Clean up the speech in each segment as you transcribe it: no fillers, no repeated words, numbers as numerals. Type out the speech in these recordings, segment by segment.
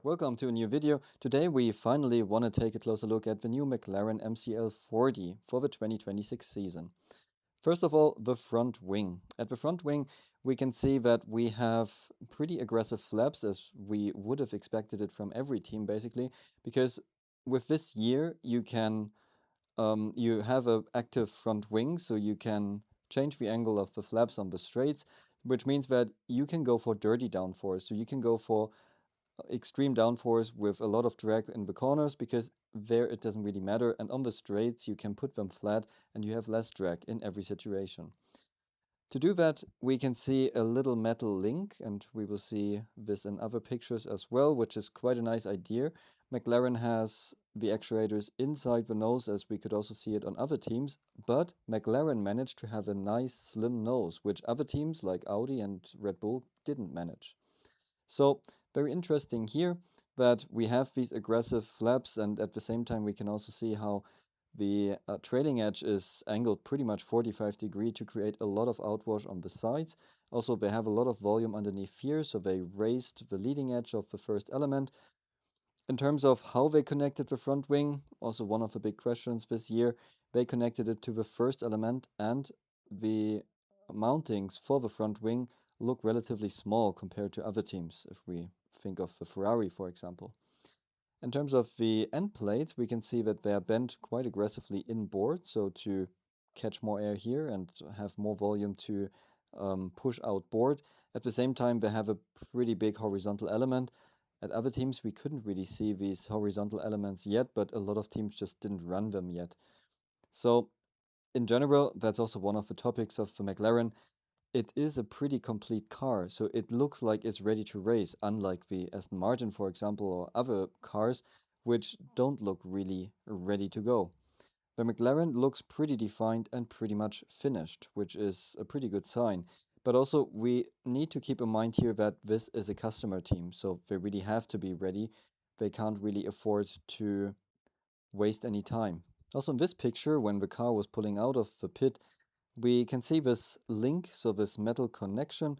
Welcome to a new video. Today we finally want to take a closer look at the new McLaren MCL40 for the 2026 season. First of all, the front wing. At the front wing, we can see that we have pretty aggressive flaps as we would have expected it from every team basically, because with this year you have an active front wing, so you can change the angle of the flaps on the straights, which means that you can go for dirty downforce. So you can go for extreme downforce with a lot of drag in the corners because there it doesn't really matter, and on the straights you can put them flat and you have less drag in every situation. To do that, we can see a little metal link, and we will see this in other pictures as well, which is quite a nice idea. McLaren has the actuators inside the nose, as we could also see it on other teams, but McLaren managed to have a nice slim nose, which other teams like Audi and Red Bull didn't manage. So very interesting here that we have these aggressive flaps, and at the same time we can also see how the trailing edge is angled pretty much 45 degrees to create a lot of outwash on the sides. Also, they have a lot of volume underneath here, so they raised the leading edge of the first element. In terms of how they connected the front wing, also one of the big questions this year, they connected it to the first element, and the mountings for the front wing look relatively small compared to other teams, if we think of the Ferrari, for example. In terms of the end plates, we can see that they are bent quite aggressively inboard, so to catch more air here and have more volume to push outboard. At the same time, they have a pretty big horizontal element. At other teams, we couldn't really see these horizontal elements yet, but a lot of teams just didn't run them yet. So in general, that's also one of the topics of the McLaren. It is a pretty complete car, so it looks like it's ready to race, unlike the Aston Martin, for example, or other cars, which don't look really ready to go. The McLaren looks pretty defined and pretty much finished, which is a pretty good sign. But also, we need to keep in mind here that this is a customer team, so they really have to be ready. They can't really afford to waste any time. Also, in this picture, when the car was pulling out of the pit, we can see this link, so this metal connection,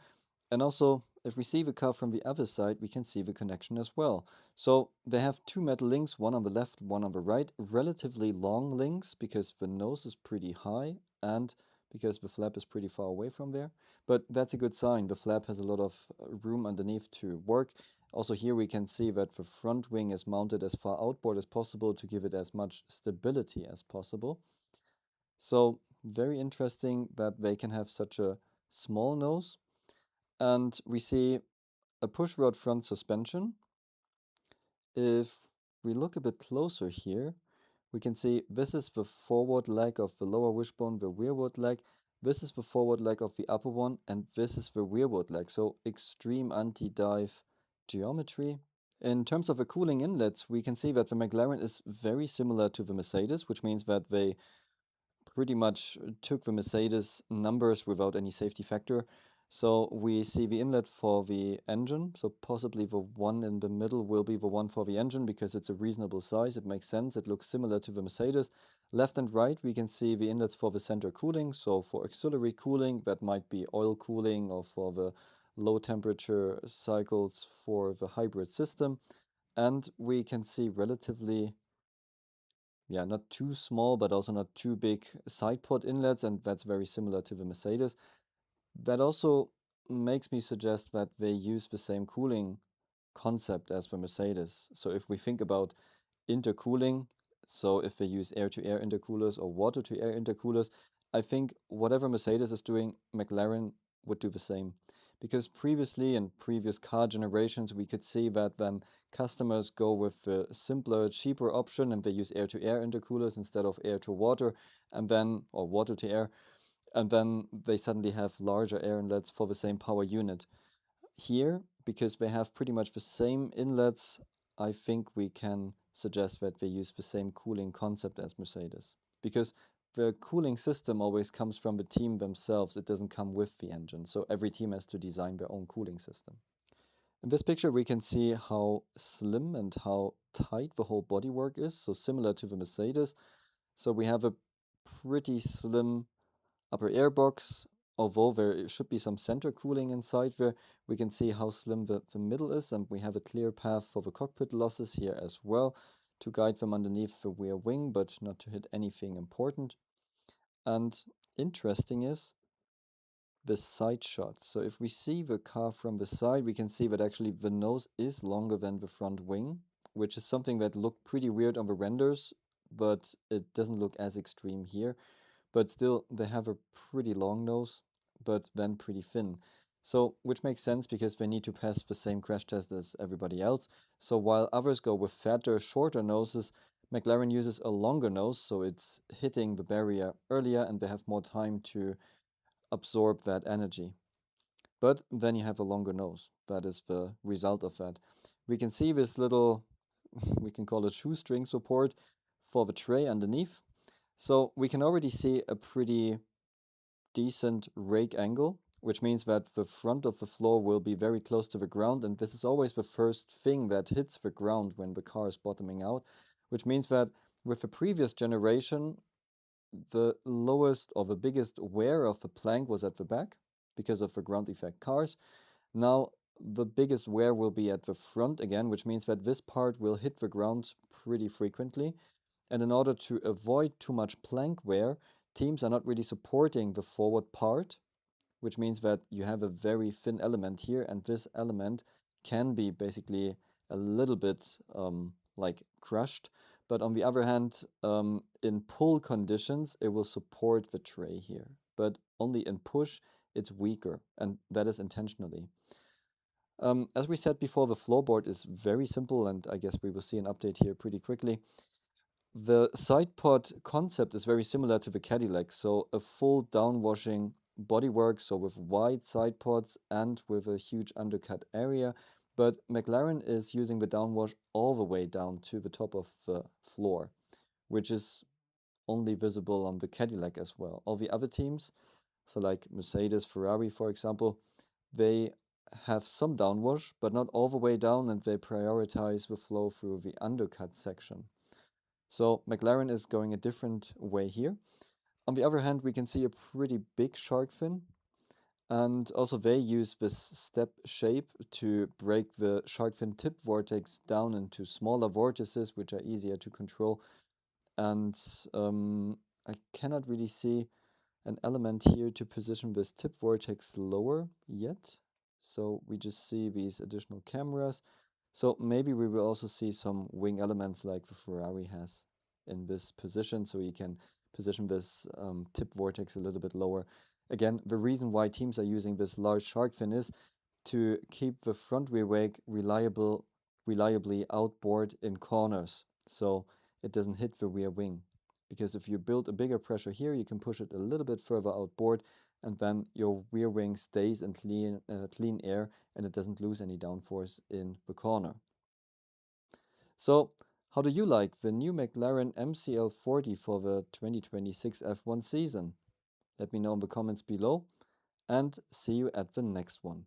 and also if we see the car from the other side, we can see the connection as well. So they have two metal links, one on the left, one on the right, relatively long links because the nose is pretty high and because the flap is pretty far away from there. But that's a good sign. The flap has a lot of room underneath to work. Also here we can see that the front wing is mounted as far outboard as possible to give it as much stability as possible. So very interesting that they can have such a small nose. And we see a pushrod front suspension. If we look a bit closer here, we can see this is the forward leg of the lower wishbone, the rearward leg. This is the forward leg of the upper one, and this is the rearward leg. So extreme anti-dive geometry. In terms of the cooling inlets, we can see that the McLaren is very similar to the Mercedes, which means that they pretty much took the Mercedes numbers without any safety factor. So we see the inlet for the engine, so possibly the one in the middle will be the one for the engine because it's a reasonable size, it makes sense, it looks similar to the Mercedes. Left and right we can see the inlets for the center cooling, so for auxiliary cooling that might be oil cooling or for the low temperature cycles for the hybrid system. And we can see relatively not too small, but also not too big side pod inlets, and that's very similar to the Mercedes. That also makes me suggest that they use the same cooling concept as the Mercedes. So if we think about intercooling, so if they use air-to-air intercoolers or water-to-air intercoolers, I think whatever Mercedes is doing, McLaren would do the same. Because previously in previous car generations, we could see that when customers go with the simpler, cheaper option and they use air-to-air intercoolers instead of air-to-water, and then, or water-to-air, and then they suddenly have larger air inlets for the same power unit. Here, because they have pretty much the same inlets, I think we can suggest that they use the same cooling concept as Mercedes. Because the cooling system always comes from the team themselves, it doesn't come with the engine. So every team has to design their own cooling system. In this picture, we can see how slim and how tight the whole bodywork is, so similar to the Mercedes. So we have a pretty slim upper air box. although there should be some center cooling inside there, we can see how slim the middle is, and we have a clear path for the cockpit losses here as well to guide them underneath the rear wing, but not to hit anything important. And interesting is the side shot. So if we see the car from the side, we can see that actually the nose is longer than the front wing, which is something that looked pretty weird on the renders, but it doesn't look as extreme here. But still, they have a pretty long nose, but then pretty thin. So, which makes sense because they need to pass the same crash test as everybody else. So while others go with fatter, shorter noses, McLaren uses a longer nose, so it's hitting the barrier earlier and they have more time to absorb that energy. But then you have a longer nose. That is the result of that. We can see this little, we can call it shoestring support for the tray underneath. So we can already see a pretty decent rake angle, which means that the front of the floor will be very close to the ground, and this is always the first thing that hits the ground when the car is bottoming out, which means that with the previous generation, the lowest or the biggest wear of the plank was at the back because of the ground effect cars. Now the biggest wear will be at the front again, which means that this part will hit the ground pretty frequently. And in order to avoid too much plank wear, teams are not really supporting the forward part, which means that you have a very thin element here, and this element can be basically a little bit like crushed. But on the other hand, in pull conditions, it will support the tray here. But only in push, it's weaker, and that is intentionally. As we said before, the floorboard is very simple, and I guess we will see an update here pretty quickly. The Sidepod concept is very similar to the Cadillac, so a full downwashing bodywork, so with wide side pods and with a huge undercut area. But McLaren is using the downwash all the way down to the top of the floor, which is only visible on the Cadillac as well. All the other teams, so like Mercedes, Ferrari, for example, they have some downwash, but not all the way down, and they prioritize the flow through the undercut section. So McLaren is going a different way here. On the other hand, we can see a pretty big shark fin, and also they use this step shape to break the shark fin tip vortex down into smaller vortices, which are easier to control. And I cannot really see an element here to position this tip vortex lower yet. So we just see these additional cameras. So maybe we will also see some wing elements like the Ferrari has in this position, so you can position this tip vortex a little bit lower. Again, the reason why teams are using this large shark fin is to keep the front rear wake reliably outboard in corners, so it doesn't hit the rear wing. Because if you build a bigger pressure here, you can push it a little bit further outboard, and then your rear wing stays in clean air and it doesn't lose any downforce in the corner. So, how do you like the new McLaren MCL40 for the 2026 F1 season? Let me know in the comments below, and see you at the next one.